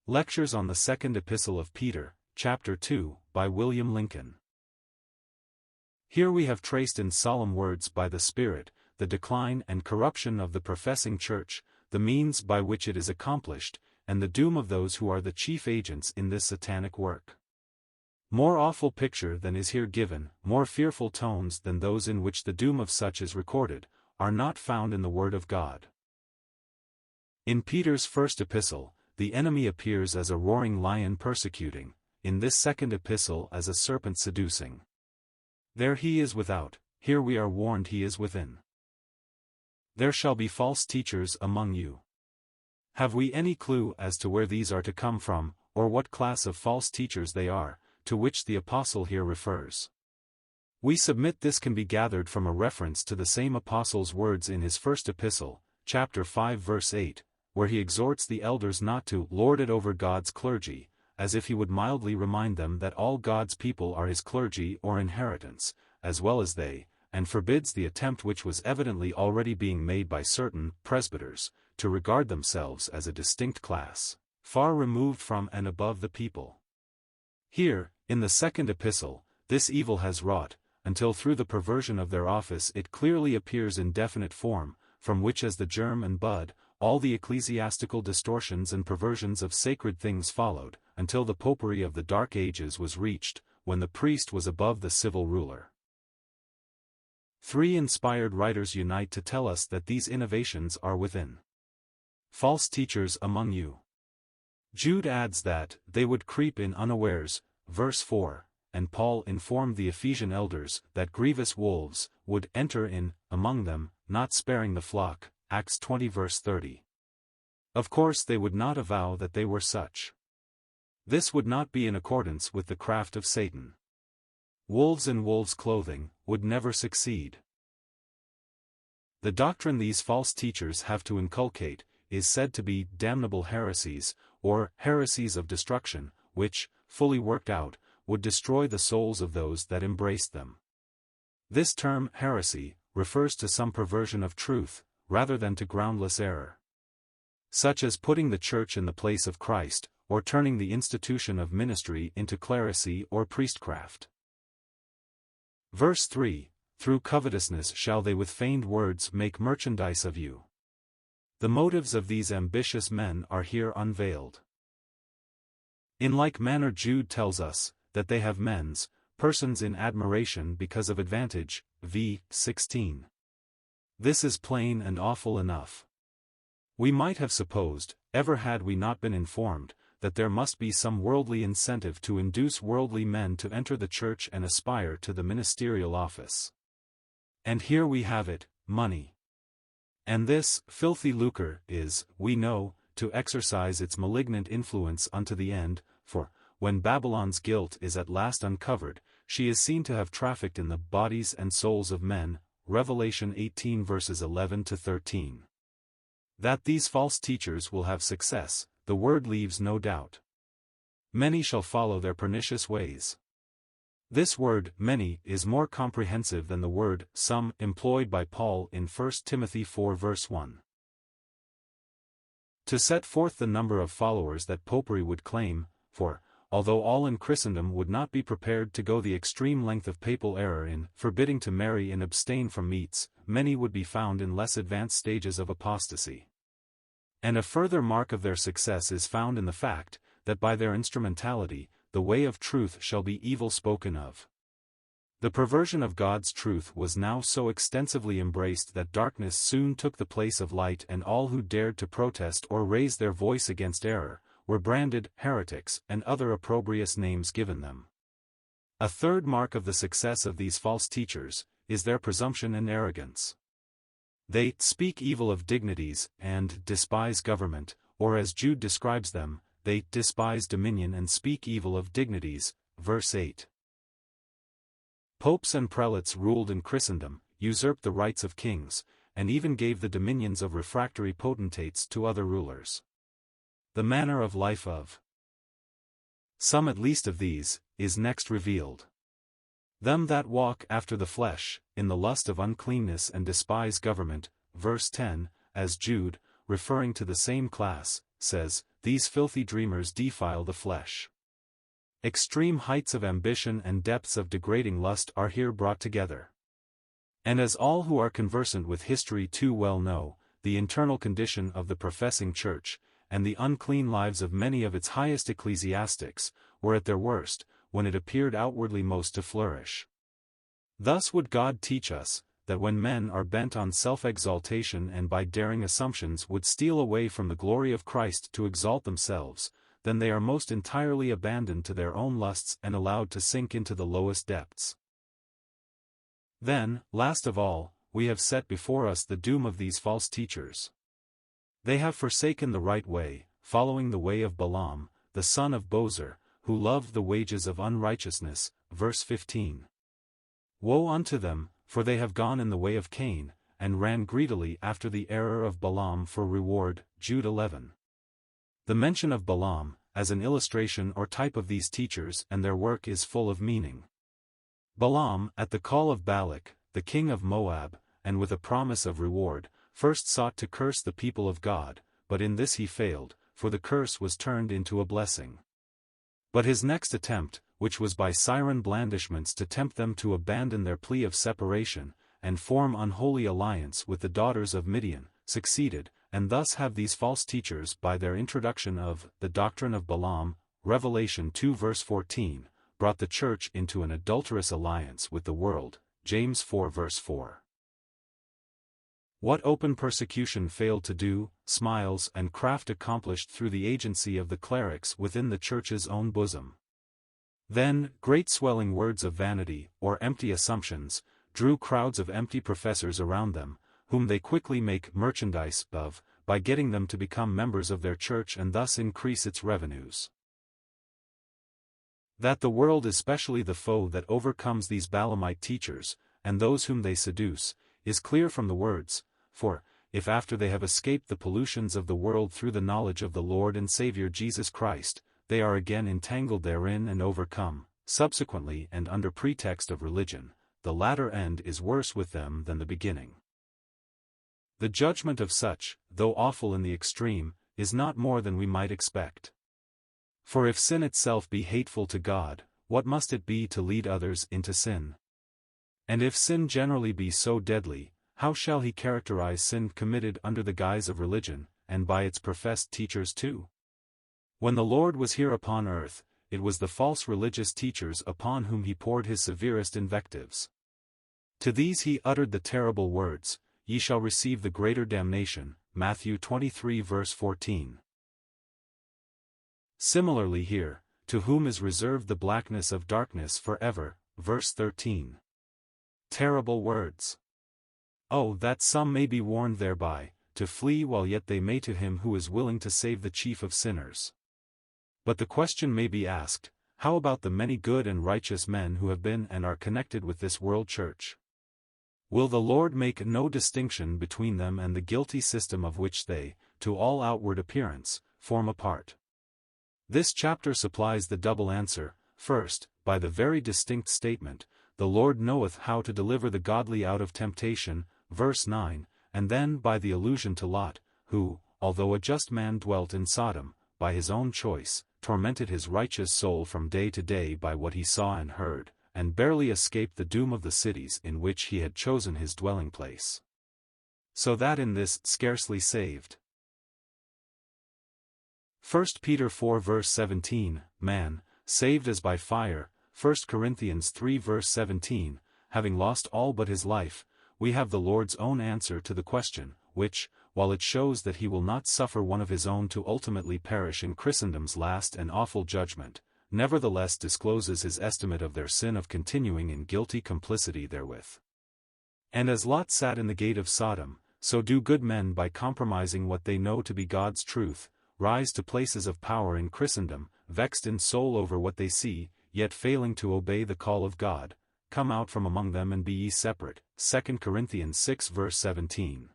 Lectures on the Second Epistle of Peter, Chapter 2, by William Lincoln. Here we have traced in solemn words by the Spirit, the decline and corruption of the professing Church, the means by which it is accomplished, and the doom of those who are the chief agents in this satanic work. More awful picture than is here given, more fearful tones than those in which the doom of such is recorded, are not found in the Word of God. In Peter's first epistle, the enemy appears as a roaring lion persecuting, in this second epistle as a serpent seducing. There he is without, here we are warned he is within. There shall be false teachers among you. Have we any clue as to where these are to come from, or what class of false teachers they are, to which the apostle here refers? We submit this can be gathered from a reference to the same apostle's words in his first epistle, chapter 5 verse 8, where he exhorts the elders not to lord it over God's clergy, as if he would mildly remind them that all God's people are his clergy or inheritance, as well as they, and forbids the attempt which was evidently already being made by certain presbyters, to regard themselves as a distinct class, far removed from and above the people. Here, in the second epistle, this evil has wrought, until through the perversion of their office it clearly appears in definite form, from which as the germ and bud, all the ecclesiastical distortions and perversions of sacred things followed, until the popery of the Dark Ages was reached, when the priest was above the civil ruler. Three inspired writers unite to tell us that these innovations are within. False teachers among you. Jude adds that they would creep in unawares, verse 4, and Paul informed the Ephesian elders that grievous wolves would enter in among them, not sparing the flock, Acts 20 verse 30. Of course they would not avow that they were such. This would not be in accordance with the craft of Satan. Wolves in wolves' clothing would never succeed. The doctrine these false teachers have to inculcate is said to be damnable heresies, or heresies of destruction, which, fully worked out, would destroy the souls of those that embraced them. This term heresy refers to some perversion of truth, rather than to groundless error. Such as putting the church in the place of Christ, or turning the institution of ministry into clerisy or priestcraft. Verse 3, through covetousness shall they with feigned words make merchandise of you. The motives of these ambitious men are here unveiled. In like manner Jude tells us, that they have persons in admiration because of advantage, v. 16. This is plain and awful enough. We might have supposed, ever had we not been informed, that there must be some worldly incentive to induce worldly men to enter the church and aspire to the ministerial office. And here we have it, money. And this filthy lucre is, we know, to exercise its malignant influence unto the end, for, when Babylon's guilt is at last uncovered, she is seen to have trafficked in the bodies and souls of men, Revelation 18 verses 11 to 13. That these false teachers will have success, the word leaves no doubt. Many shall follow their pernicious ways. This word, many, is more comprehensive than the word, some, employed by Paul in 1 Timothy 4 verse 1. To set forth the number of followers that popery would claim, for, although all in Christendom would not be prepared to go the extreme length of papal error in forbidding to marry and abstain from meats, many would be found in less advanced stages of apostasy. And a further mark of their success is found in the fact, that by their instrumentality, the way of truth shall be evil spoken of. The perversion of God's truth was now so extensively embraced that darkness soon took the place of light, and all who dared to protest or raise their voice against error, were branded heretics and other opprobrious names given them. A third mark of the success of these false teachers is their presumption and arrogance. They speak evil of dignities and despise government, or as Jude describes them, they despise dominion and speak evil of dignities, verse 8. Popes and prelates ruled in Christendom, usurped the rights of kings, and even gave the dominions of refractory potentates to other rulers. The manner of life of some at least of these is next revealed. Them that walk after the flesh, in the lust of uncleanness and despise government, verse 10, as Jude, referring to the same class, says, "These filthy dreamers defile the flesh." Extreme heights of ambition and depths of degrading lust are here brought together. And as all who are conversant with history too well know, the internal condition of the professing church, and the unclean lives of many of its highest ecclesiastics, were at their worst, when it appeared outwardly most to flourish. Thus would God teach us, that when men are bent on self-exaltation and by daring assumptions would steal away from the glory of Christ to exalt themselves, then they are most entirely abandoned to their own lusts and allowed to sink into the lowest depths. Then, last of all, we have set before us the doom of these false teachers. They have forsaken the right way, following the way of Balaam, the son of Bosor, who loved the wages of unrighteousness, verse 15. Woe unto them, for they have gone in the way of Cain, and ran greedily after the error of Balaam for reward, Jude 11. The mention of Balaam, as an illustration or type of these teachers and their work is full of meaning. Balaam, at the call of Balak, the king of Moab, and with a promise of reward, first sought to curse the people of God, but in this he failed, for the curse was turned into a blessing. But his next attempt, which was by siren blandishments to tempt them to abandon their plea of separation, and form unholy alliance with the daughters of Midian, succeeded, and thus have these false teachers by their introduction of the doctrine of Balaam, Revelation 2 verse 14, brought the church into an adulterous alliance with the world, James 4 verse 4. What open persecution failed to do, smiles and craft accomplished through the agency of the clerics within the church's own bosom. Then, great swelling words of vanity, or empty assumptions, drew crowds of empty professors around them, whom they quickly make merchandise of, by getting them to become members of their church and thus increase its revenues. That the world, especially the foe that overcomes these Balaamite teachers, and those whom they seduce, is clear from the words, for, if after they have escaped the pollutions of the world through the knowledge of the Lord and Saviour Jesus Christ, they are again entangled therein and overcome, subsequently and under pretext of religion, the latter end is worse with them than the beginning. The judgment of such, though awful in the extreme, is not more than we might expect. For if sin itself be hateful to God, what must it be to lead others into sin? And if sin generally be so deadly, how shall he characterize sin committed under the guise of religion, and by its professed teachers too? When the Lord was here upon earth, it was the false religious teachers upon whom he poured his severest invectives. To these he uttered the terrible words, "Ye shall receive the greater damnation," Matthew 23 verse 14. Similarly here, "To whom is reserved the blackness of darkness forever," verse 13. Terrible words. Oh, that some may be warned thereby, to flee while yet they may to him who is willing to save the chief of sinners. But the question may be asked, how about the many good and righteous men who have been and are connected with this world church? Will the Lord make no distinction between them and the guilty system of which they, to all outward appearance, form a part? This chapter supplies the double answer. First, by the very distinct statement, "The Lord knoweth how to deliver the godly out of temptation," verse 9, and then by the allusion to Lot, who, although a just man dwelt in Sodom, by his own choice, tormented his righteous soul from day to day by what he saw and heard, and barely escaped the doom of the cities in which he had chosen his dwelling place. So that in this scarcely saved. 1 Peter 4 verse 17, man, saved as by fire, 1 Corinthians 3 verse 17, having lost all but his life, we have the Lord's own answer to the question, which, while it shows that he will not suffer one of his own to ultimately perish in Christendom's last and awful judgment, nevertheless discloses his estimate of their sin of continuing in guilty complicity therewith. And as Lot sat in the gate of Sodom, so do good men by compromising what they know to be God's truth, rise to places of power in Christendom, vexed in soul over what they see, yet failing to obey the call of God. Come out from among them and be ye separate, 2 Corinthians 6 verse 17.